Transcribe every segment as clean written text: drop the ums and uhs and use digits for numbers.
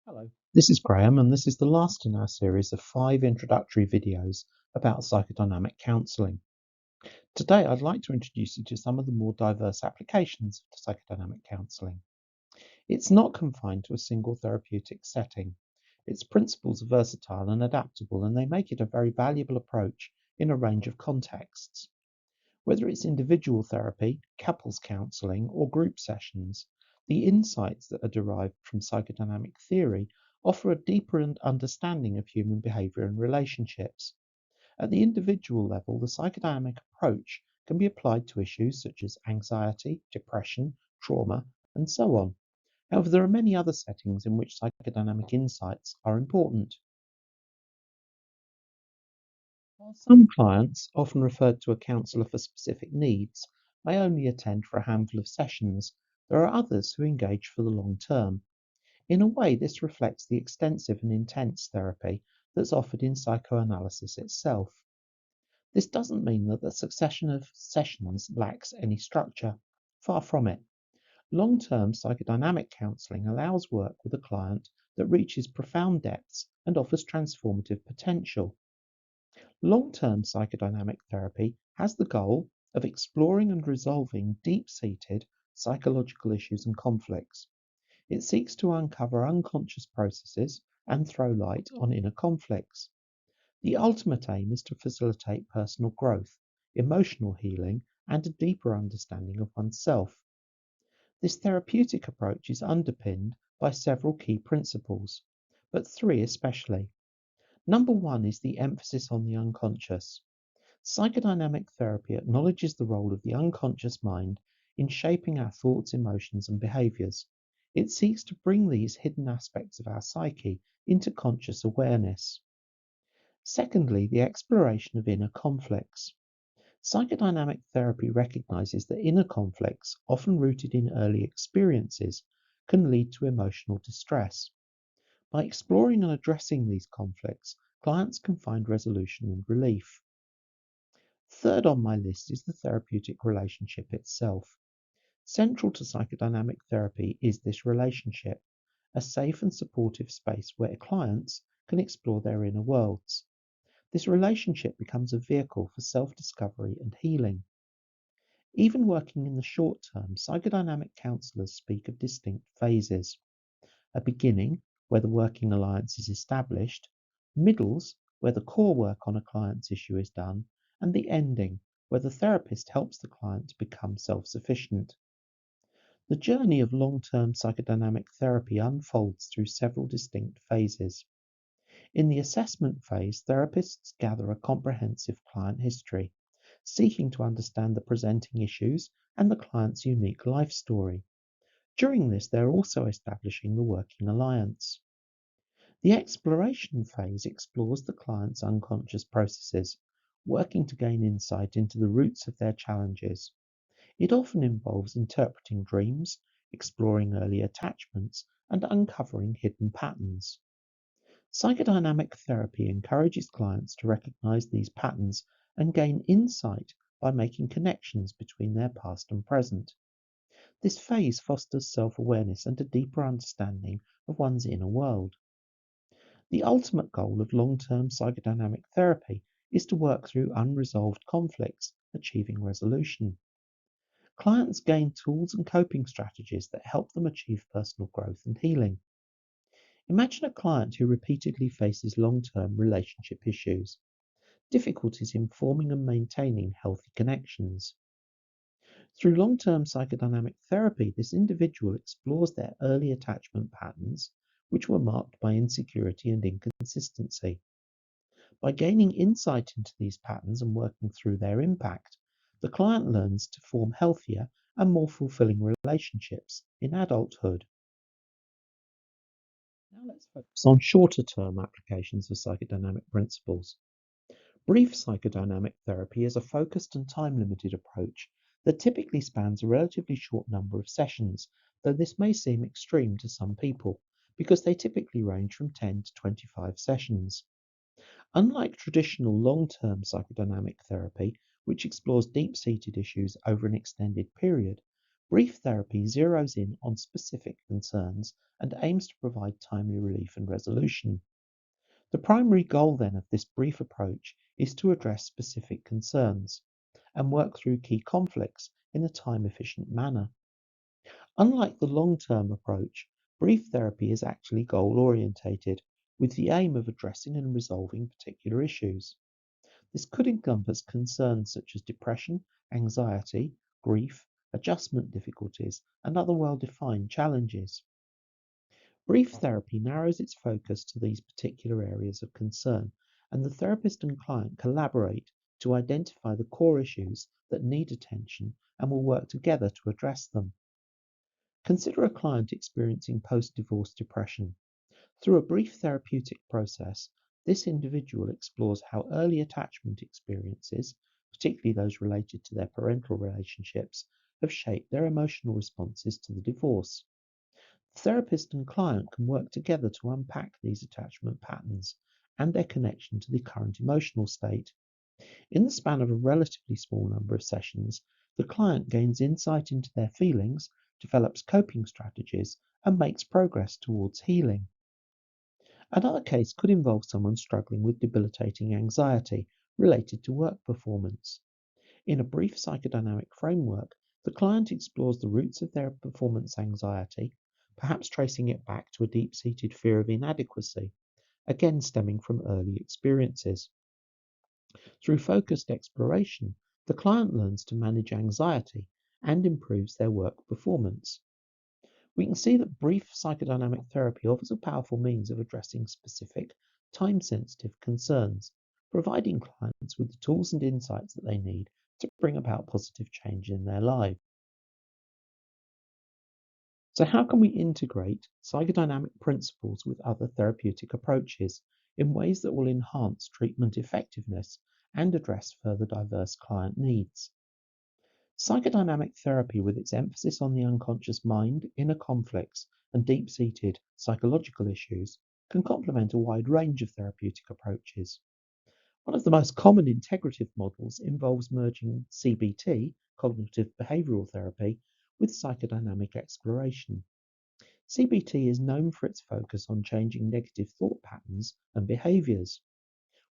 Hello, this is Graham, and this is the last in our series of 5 introductory videos about psychodynamic counselling. Today, I'd like to introduce you to some of the more diverse applications of psychodynamic counselling. It's not confined to a single therapeutic setting. Its principles are versatile and adaptable, and they make it a very valuable approach in a range of contexts. Whether it's individual therapy, couples counselling, or group sessions, the insights that are derived from psychodynamic theory offer a deeper understanding of human behaviour and relationships. At the individual level, the psychodynamic approach can be applied to issues such as anxiety, depression, trauma, and so on. However, there are many other settings in which psychodynamic insights are important. While some clients, often referred to a counsellor for specific needs, may only attend for a handful of sessions, there are others who engage for the long term. In a way, this reflects the extensive and intense therapy that's offered in psychoanalysis itself. This doesn't mean that the succession of sessions lacks any structure. Far from it. Long-term psychodynamic counselling allows work with a client that reaches profound depths and offers transformative potential. Long-term psychodynamic therapy has the goal of exploring and resolving deep-seated psychological issues and conflicts. It seeks to uncover unconscious processes and throw light on inner conflicts. The ultimate aim is to facilitate personal growth, emotional healing, and a deeper understanding of oneself. This therapeutic approach is underpinned by several key principles, but three especially. Number one is the emphasis on the unconscious. Psychodynamic therapy acknowledges the role of the unconscious mind in shaping our thoughts, emotions, and behaviors. It seeks to bring these hidden aspects of our psyche into conscious awareness. Secondly, the exploration of inner conflicts. Psychodynamic therapy recognizes that inner conflicts, often rooted in early experiences, can lead to emotional distress. By exploring and addressing these conflicts, clients can find resolution and relief. Third on my list is the therapeutic relationship itself. Central to psychodynamic therapy is this relationship, a safe and supportive space where clients can explore their inner worlds. This relationship becomes a vehicle for self-discovery and healing. Even working in the short term, psychodynamic counselors speak of distinct phases. A beginning, where the working alliance is established, middles, where the core work on a client's issue is done, and the ending, where the therapist helps the client to become self-sufficient. The journey of long-term psychodynamic therapy unfolds through several distinct phases. In the assessment phase, therapists gather a comprehensive client history, seeking to understand the presenting issues and the client's unique life story. During this, they are also establishing the working alliance. The exploration phase explores the client's unconscious processes, working to gain insight into the roots of their challenges. It often involves interpreting dreams, exploring early attachments, and uncovering hidden patterns. Psychodynamic therapy encourages clients to recognize these patterns and gain insight by making connections between their past and present. This phase fosters self-awareness and a deeper understanding of one's inner world. The ultimate goal of long-term psychodynamic therapy is to work through unresolved conflicts, achieving resolution. Clients gain tools and coping strategies that help them achieve personal growth and healing. Imagine a client who repeatedly faces long-term relationship issues, difficulties in forming and maintaining healthy connections. Through long-term psychodynamic therapy, this individual explores their early attachment patterns, which were marked by insecurity and inconsistency. By gaining insight into these patterns and working through their impact, the client learns to form healthier and more fulfilling relationships in adulthood. Now let's focus on shorter-term applications of psychodynamic principles. Brief psychodynamic therapy is a focused and time-limited approach that typically spans a relatively short number of sessions, though this may seem extreme to some people, because they typically range from 10 to 25 sessions. Unlike traditional long-term psychodynamic therapy, which explores deep-seated issues over an extended period, Brief therapy zeroes in on specific concerns and aims to provide timely relief and resolution. The primary goal then of this brief approach is to address specific concerns and work through key conflicts in a time-efficient manner. Unlike the long-term approach, brief therapy is actually goal-orientated, with the aim of addressing and resolving particular issues. This could encompass concerns such as depression, anxiety, grief, adjustment difficulties, and other well-defined challenges. Brief therapy narrows its focus to these particular areas of concern, and the therapist and client collaborate to identify the core issues that need attention and will work together to address them. Consider a client experiencing post-divorce depression. Through a brief therapeutic process, this individual explores how early attachment experiences, particularly those related to their parental relationships, have shaped their emotional responses to the divorce. The therapist and client can work together to unpack these attachment patterns and their connection to the current emotional state. In the span of a relatively small number of sessions, the client gains insight into their feelings, develops coping strategies, and makes progress towards healing. Another case could involve someone struggling with debilitating anxiety related to work performance. In a brief psychodynamic framework, the client explores the roots of their performance anxiety, perhaps tracing it back to a deep-seated fear of inadequacy, again stemming from early experiences. Through focused exploration, the client learns to manage anxiety and improves their work performance. We can see that brief psychodynamic therapy offers a powerful means of addressing specific, time-sensitive concerns, providing clients with the tools and insights that they need to bring about positive change in their lives. So how can we integrate psychodynamic principles with other therapeutic approaches in ways that will enhance treatment effectiveness and address further diverse client needs? Psychodynamic therapy, with its emphasis on the unconscious mind, inner conflicts, and deep-seated psychological issues, can complement a wide range of therapeutic approaches. One of the most common integrative models involves merging CBT, cognitive behavioral therapy, with psychodynamic exploration. CBT is known for its focus on changing negative thought patterns and behaviors.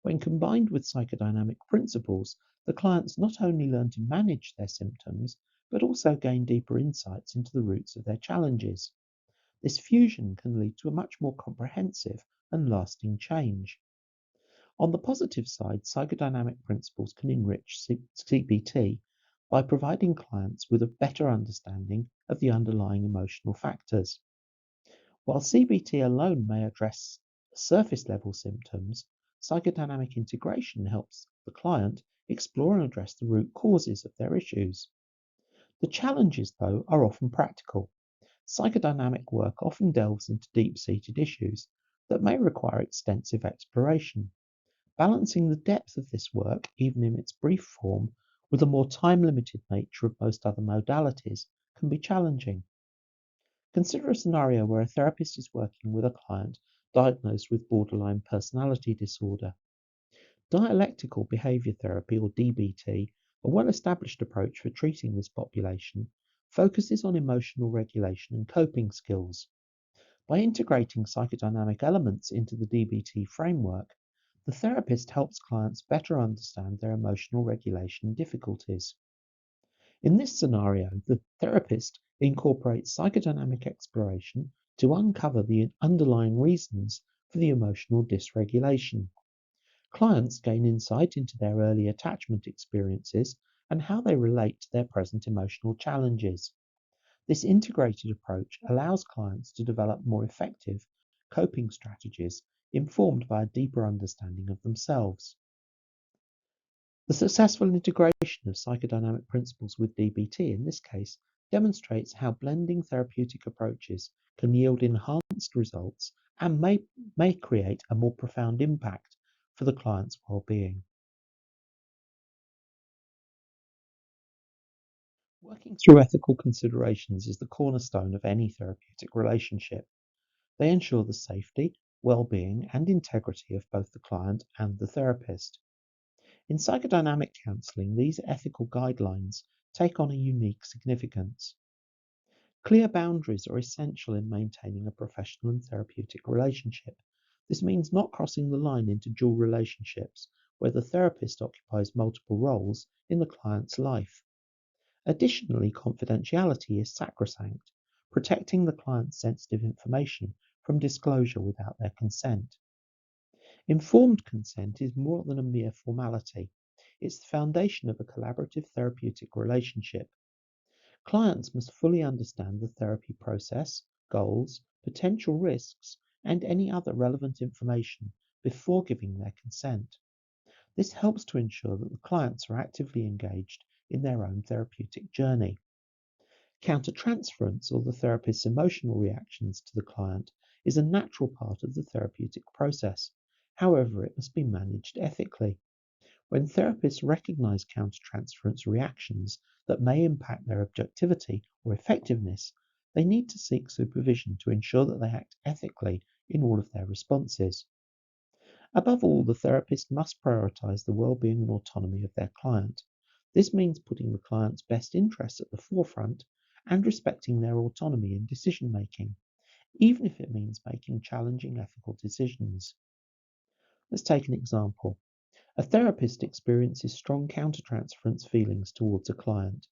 When combined with psychodynamic principles, the clients not only learn to manage their symptoms, but also gain deeper insights into the roots of their challenges. This fusion can lead to a much more comprehensive and lasting change. On the positive side, psychodynamic principles can enrich CBT by providing clients with a better understanding of the underlying emotional factors. While CBT alone may address surface level symptoms, psychodynamic integration helps the client explore and address the root causes of their issues. The challenges, though, are often practical. Psychodynamic work often delves into deep-seated issues that may require extensive exploration. Balancing the depth of this work, even in its brief form, with the more time-limited nature of most other modalities can be challenging. Consider a scenario where a therapist is working with a client diagnosed with borderline personality disorder. Dialectical behavior therapy, or DBT, a well-established approach for treating this population, focuses on emotional regulation and coping skills. By integrating psychodynamic elements into the DBT framework, the therapist helps clients better understand their emotional regulation difficulties. In this scenario, the therapist incorporates psychodynamic exploration to uncover the underlying reasons for the emotional dysregulation. Clients gain insight into their early attachment experiences and how they relate to their present emotional challenges. This integrated approach allows clients to develop more effective coping strategies informed by a deeper understanding of themselves. The successful integration of psychodynamic principles with DBT in this case demonstrates how blending therapeutic approaches can yield enhanced results and may create a more profound impact for the client's well-being. Working through ethical considerations is the cornerstone of any therapeutic relationship. They ensure the safety, well-being, and integrity of both the client and the therapist. In psychodynamic counselling, these ethical guidelines take on a unique significance. Clear boundaries are essential in maintaining a professional and therapeutic relationship. This means not crossing the line into dual relationships where the therapist occupies multiple roles in the client's life. Additionally, confidentiality is sacrosanct, protecting the client's sensitive information from disclosure without their consent. Informed consent is more than a mere formality. It's the foundation of a collaborative therapeutic relationship. Clients must fully understand the therapy process, goals, potential risks, and any other relevant information before giving their consent. This helps to ensure that the clients are actively engaged in their own therapeutic journey. Countertransference, or the therapist's emotional reactions to the client, is a natural part of the therapeutic process. However, it must be managed ethically. When therapists recognize countertransference reactions that may impact their objectivity or effectiveness, they need to seek supervision to ensure that they act ethically in all of their responses. Above all, the therapist must prioritize the well-being and autonomy of their client. This means putting the client's best interests at the forefront and respecting their autonomy in decision-making, even if it means making challenging ethical decisions. Let's take an example. A therapist experiences strong countertransference feelings towards a client.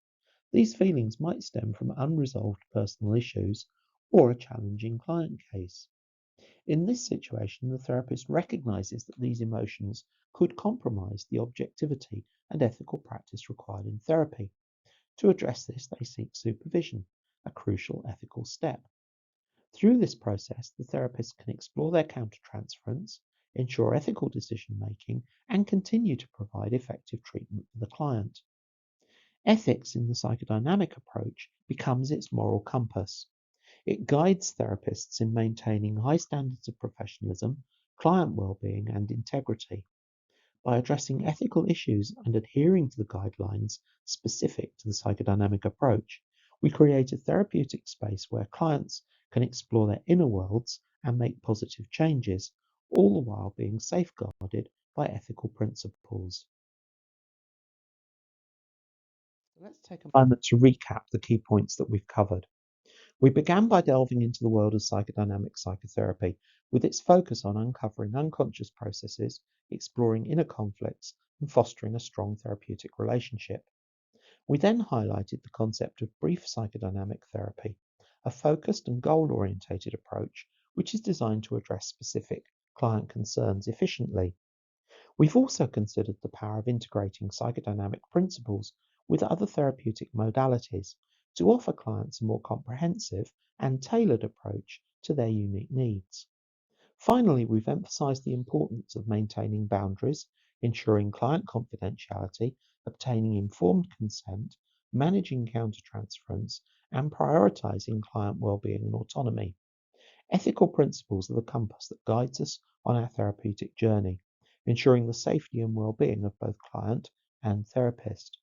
These feelings might stem from unresolved personal issues or a challenging client case. In this situation, the therapist recognizes that these emotions could compromise the objectivity and ethical practice required in therapy. To address this, they seek supervision, a crucial ethical step. Through this process, the therapist can explore their countertransference, ensure ethical decision making, and continue to provide effective treatment for the client. Ethics in the psychodynamic approach becomes its moral compass. It guides therapists in maintaining high standards of professionalism, client well-being, and integrity. By addressing ethical issues and adhering to the guidelines specific to the psychodynamic approach, we create a therapeutic space where clients can explore their inner worlds and make positive changes, all the while being safeguarded by ethical principles. Let's take a moment to recap the key points that we've covered. We began by delving into the world of psychodynamic psychotherapy, with its focus on uncovering unconscious processes, exploring inner conflicts, and fostering a strong therapeutic relationship. We then highlighted the concept of brief psychodynamic therapy, a focused and goal-orientated approach which is designed to address specific client concerns efficiently. We've also considered the power of integrating psychodynamic principles with other therapeutic modalities to offer clients a more comprehensive and tailored approach to their unique needs. Finally, we've emphasized the importance of maintaining boundaries, ensuring client confidentiality, obtaining informed consent, managing countertransference, and prioritizing client well-being and autonomy. Ethical principles are the compass that guides us on our therapeutic journey, ensuring the safety and well-being of both client and therapist.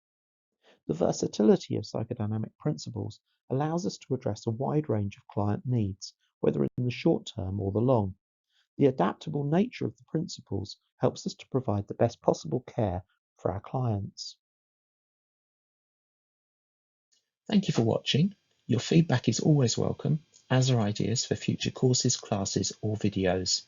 The versatility of psychodynamic principles allows us to address a wide range of client needs, whether in the short term or the long. The adaptable nature of the principles helps us to provide the best possible care for our clients. Thank you for watching. Your feedback is always welcome, as are ideas for future courses, classes, or videos.